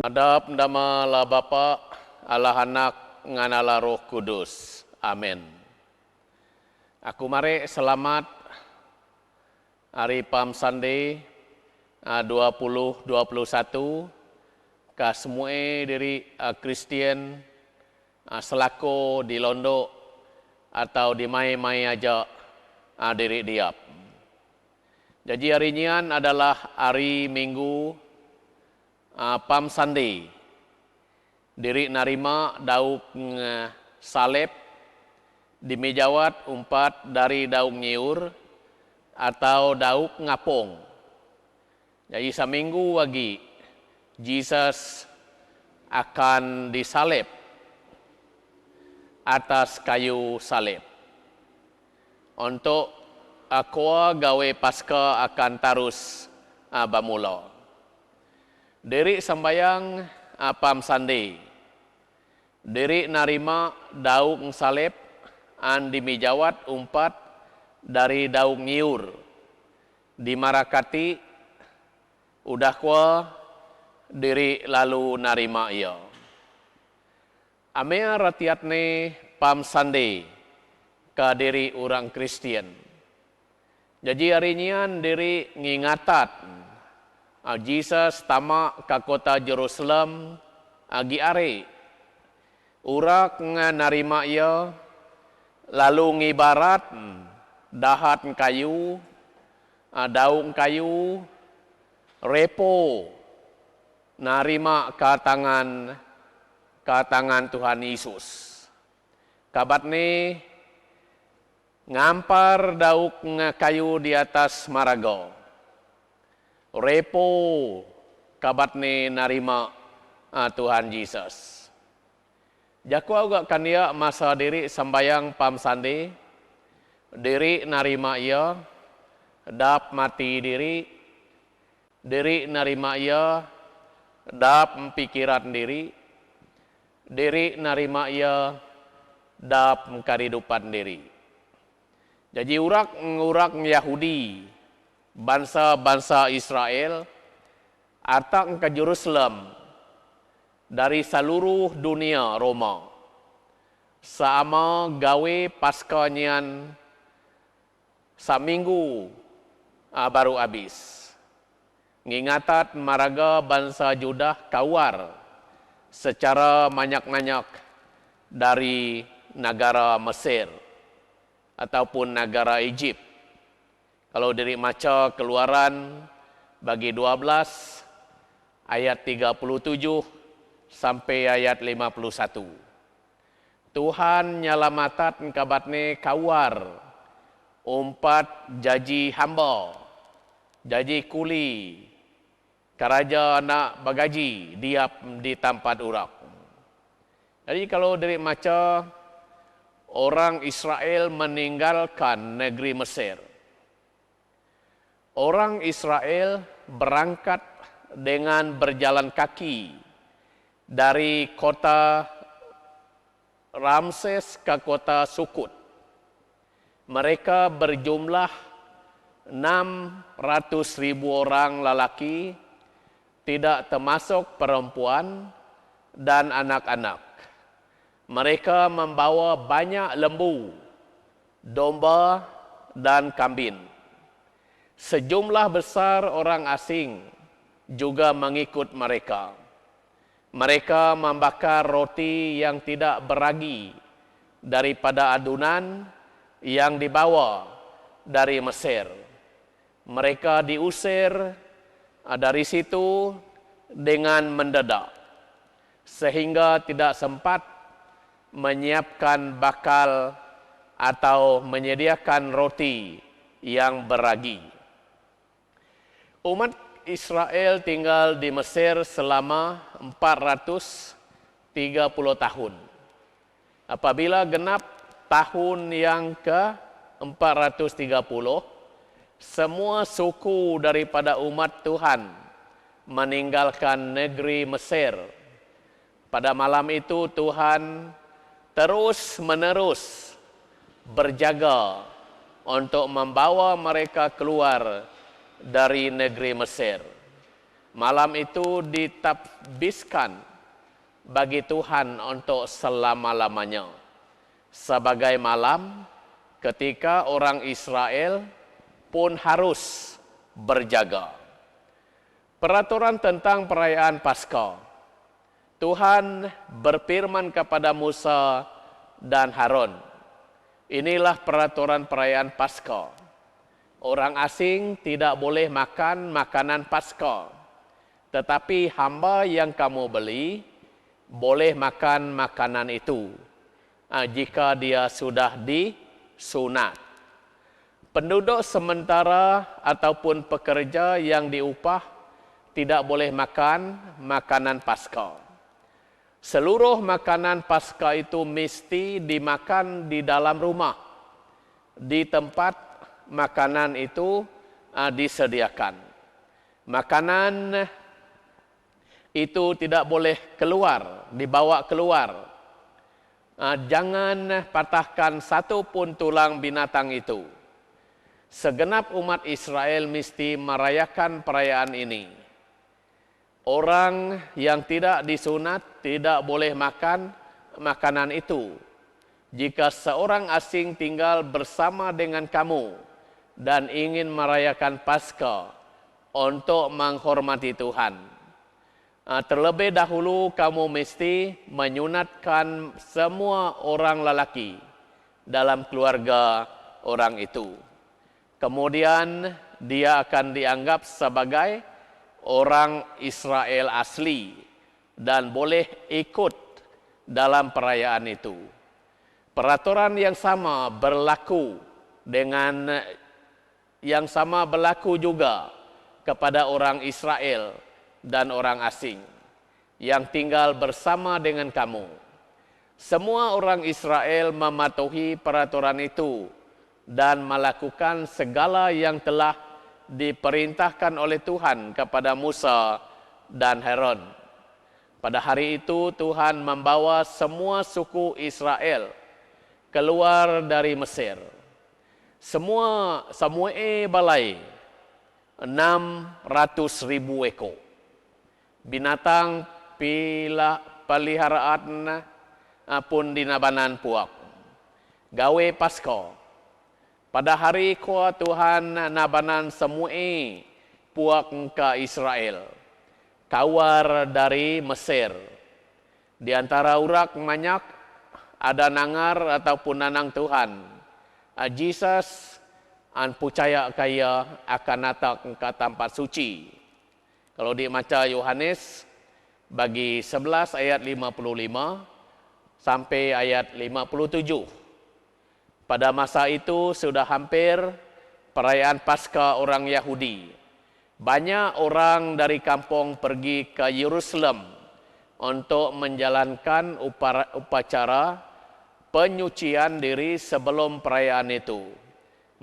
Adab nama la Bapa, Allah Anak, ngan Allah Roh Kudus. Amin. Aku mari selamat hari Palm Sunday 2021 ke semua diri Kristian selaku di Londo atau di mai-mai aja diri diap. Jadi hari ini adalah hari Minggu Palm Sunday. Diri narima dauk salib di mejawat umpat dari dauk nyiur atau dauk ngapong. Jadi seminggu lagi Jesus akan disalib atas kayu salib. Untuk aku gawe pasca akan terus bamula. Diri sembayang Palm Sunday. Diri narima dauk salib an dimijawat umpat dari dauk nyiur. Dimarakati udah kwa diri lalu narima ia. Amea ratiatne Palm Sunday ke diri orang Kristian. Jadi hari ini diri ngingatat Jesus tamak ke kota Jerusalem agi are. Urak narima ia lalu ngibarat dahat kayu, daun kayu, repo narima ke tangan Tuhan Yesus. Kabat ni ngampar dauk kayu di atas marago. Repo kabat ni narima Tuhan Yesus. Jaku agak kan dia masa diri sembayang Palm Sunday. Diri narima ia dap mati diri. Diri narima ia dap pikiran diri. Diri narima ia dap kehidupan diri. Jadi urak Yahudi, bangsa Israel, atang ke Jerusalem dari seluruh dunia Roma. Sama gawe paskanyan seminggu baru habis. Ngingatat maraga bangsa Judah kawar secara banyak-banyak dari negara Mesir ataupun negara Egypt. Kalau dari maca Keluaran bagi 12 ayat 37 sampai ayat 51. Tuhan nyalamatat kabatne kawar umpat jaji hamba, jaji kuli, karaja nak bagaji diap di tempat urak. Jadi kalau dari maca orang Israel meninggalkan negeri Mesir. Orang Israel berangkat dengan berjalan kaki dari kota Ramses ke kota Sukut. Mereka berjumlah 600.000 orang lelaki, tidak termasuk perempuan dan anak-anak. Mereka membawa banyak lembu, domba, dan kambing. Sejumlah besar orang asing juga mengikut mereka. Mereka membakar roti yang tidak beragi daripada adunan yang dibawa dari Mesir. Mereka diusir dari situ dengan mendadak, sehingga tidak sempat menyiapkan bakal atau menyediakan roti yang beragi. Umat Israel tinggal di Mesir selama 430 tahun. Apabila genap tahun yang ke-430, semua suku daripada umat Tuhan meninggalkan negeri Mesir. Pada malam itu Tuhan terus-menerus berjaga untuk membawa mereka keluar dari negeri Mesir. Malam itu ditabiskan bagi Tuhan untuk selama-lamanya. Sebagai malam ketika orang Israel pun harus berjaga. Peraturan tentang perayaan Paskah. Tuhan berfirman kepada Musa dan Harun. Inilah peraturan perayaan Paskah. Orang asing tidak boleh makan makanan Paskah. Tetapi hamba yang kamu beli boleh makan makanan itu jika dia sudah disunat. Penduduk sementara ataupun pekerja yang diupah tidak boleh makan makanan Paskah. Seluruh makanan Paskah itu mesti dimakan di dalam rumah, di tempat makanan itu disediakan. Makanan itu tidak boleh keluar, dibawa keluar. Jangan patahkan satu pun tulang binatang itu. Segenap umat Israel mesti merayakan perayaan ini. Orang yang tidak disunat tidak boleh makan makanan itu. Jika seorang asing tinggal bersama dengan kamu dan ingin merayakan Paskah untuk menghormati Tuhan, terlebih dahulu kamu mesti menyunatkan semua orang lelaki dalam keluarga orang itu. Kemudian dia akan dianggap sebagai orang Israel asli dan boleh ikut dalam perayaan itu. Peraturan yang sama berlaku juga kepada orang Israel dan orang asing yang tinggal bersama dengan kamu. Semua orang Israel mematuhi peraturan itu dan melakukan segala yang telah diperintahkan oleh Tuhan kepada Musa dan Harun. Pada hari itu Tuhan membawa semua suku Israel keluar dari Mesir. Semua balai 600,000 ekor. Binatang peliharaan pun dinabanan puak. Gawe Paskah. Pada hari kuah Tuhan nabanan semua puak ke Israel. Kawar dari Mesir. Di antara urak banyak ada nangar ataupun nanang Tuhan. Jesus an percaya kaya akan datang ke tempat suci. Kalau dibaca Yohanes bagi 11 ayat 55 sampai ayat 57. Pada masa itu sudah hampir perayaan Paskah orang Yahudi. Banyak orang dari kampung pergi ke Yerusalem untuk menjalankan upacara penyucian diri sebelum perayaan itu.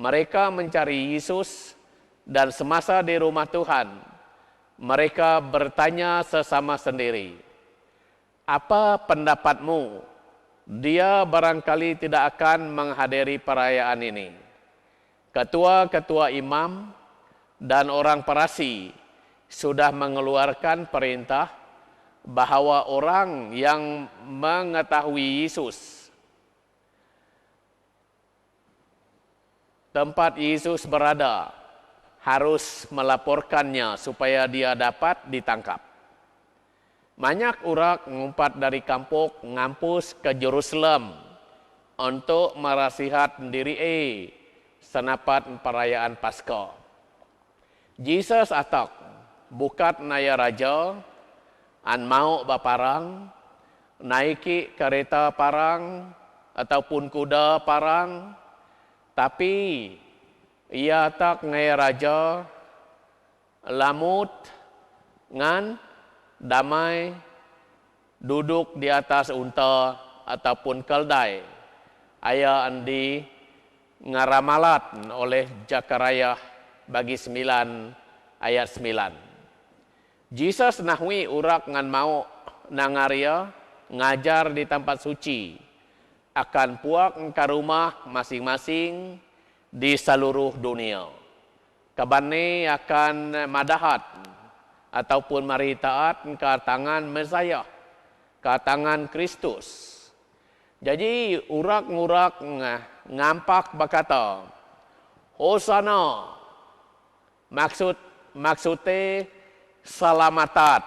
Mereka mencari Yesus dan semasa di rumah Tuhan, mereka bertanya sesama sendiri, "Apa pendapatmu? Dia barangkali tidak akan menghadiri perayaan ini." Ketua-ketua imam dan orang Parsi sudah mengeluarkan perintah bahawa orang yang mengetahui Yesus, tempat Yesus berada, harus melaporkannya supaya dia dapat ditangkap. Banyak orang mengumpat dari kampung ngampus ke Jerusalem untuk merasihat diri senapat perayaan Paskah. Jesus atak bukat naya raja an mau baparang, naiki kereta parang ataupun kuda parang, tapi ia tak naya raja lamut ngan damai duduk di atas unta ataupun keldai. Ayah andi ngaramalat oleh Jakaraya bagi 9 ayat 9. Jesus nahwi urak ngan mau nangaria ngajar di tempat suci akan puak ke rumah masing-masing di seluruh dunia. Kabane akan madahat ataupun mari taat ke tangan Mesias, ke tangan Kristus. Jadi urak-ngurak ngampak berkata, Hosana, maksudnya selamatat.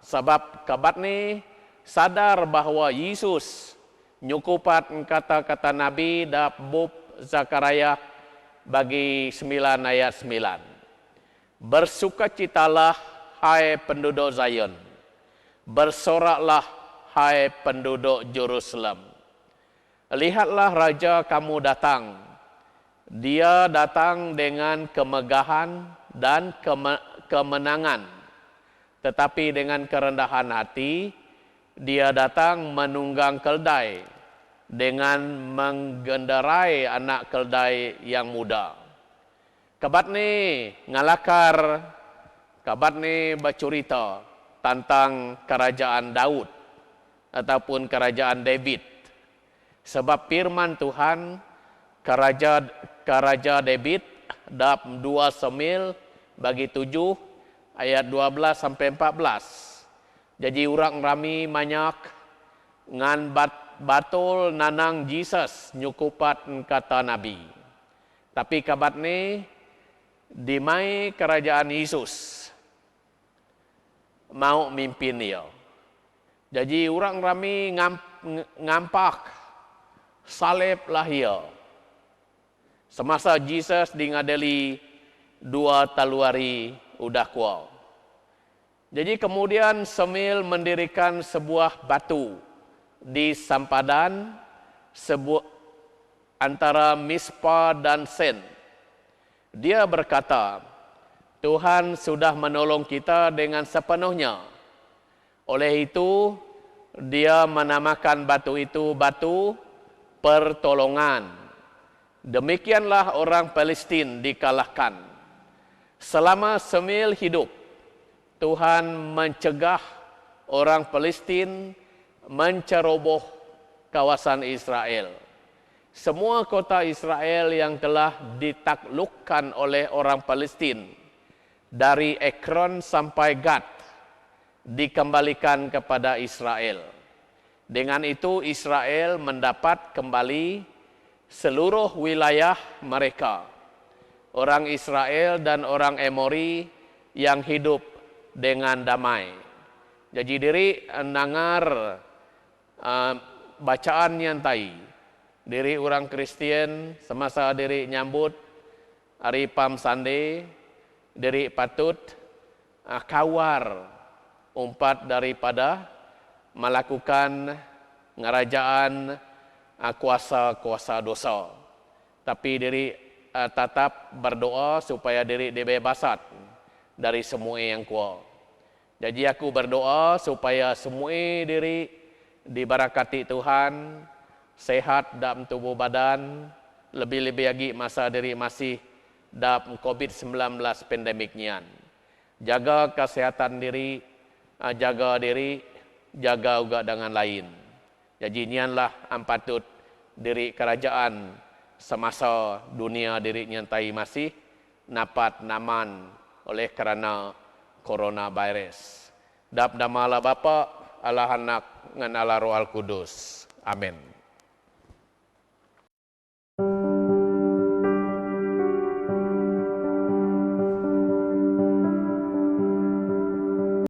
Sebab kabat ni sadar bahawa Yesus nyukupat kata-kata Nabi da bab Zakaria bagi 9 ayat 9. Bersukacitalah hai penduduk Zion. Bersoraklah hai penduduk Jerusalem. Lihatlah raja kamu datang. Dia datang dengan kemegahan dan kemenangan. Tetapi dengan kerendahan hati, dia datang menunggang keldai dengan menggendarai anak keldai yang muda. Kabat ni ngalakar, kabat ni bercerita tentang kerajaan Daud ataupun kerajaan David. Sebab firman Tuhan, Keraja David dap 2 Samuel bagi 7 ayat 12 sampai 14. Jadi orang rami banyak ngan batul nanang Jesus nyukupat kata Nabi. Tapi kabat ni dimai kerajaan Yesus mau mimpin dia. Jadi orang rami ngampak salib lah dia. Semasa Jesus dingadeli 2 taluari udah kual. Jadi kemudian Samuel mendirikan sebuah batu di sempadan antara Mispa dan Sen. Dia berkata, Tuhan sudah menolong kita dengan sepenuhnya. Oleh itu, dia menamakan batu itu batu pertolongan. Demikianlah orang Palestin dikalahkan. Selama Samuel hidup, Tuhan mencegah orang Palestin menceroboh kawasan Israel. Semua kota Israel yang telah ditaklukkan oleh orang Palestin, dari Ekron sampai Gad, dikembalikan kepada Israel. Dengan itu Israel mendapat kembali seluruh wilayah mereka. Orang Israel dan orang Emori yang hidup dengan damai. Jadi diri nangar bacaan yang tai. Diri orang Kristen semasa diri nyambut hari Palm Sunday, diri patut kawar umpat daripada melakukan ngerajaan kuasa-kuasa dosa. Tapi diri tetap berdoa supaya diri dibebaskan dari semua yang kuat. Jadi aku berdoa supaya semua diri diberkati Tuhan, sehat dalam tubuh badan, lebih-lebih lagi masa diri masih dalam COVID-19 pandemik nian. Jaga kesehatan diri, jaga diri, jaga juga dengan lain. Jadi nianlah ampatut diri kerajaan semasa dunia diri nyantai masih napat naman oleh kerana coronavirus. Dap nama Allah Bapa, Allah Anak, ngan Allah Roh Al Kudus. Amin.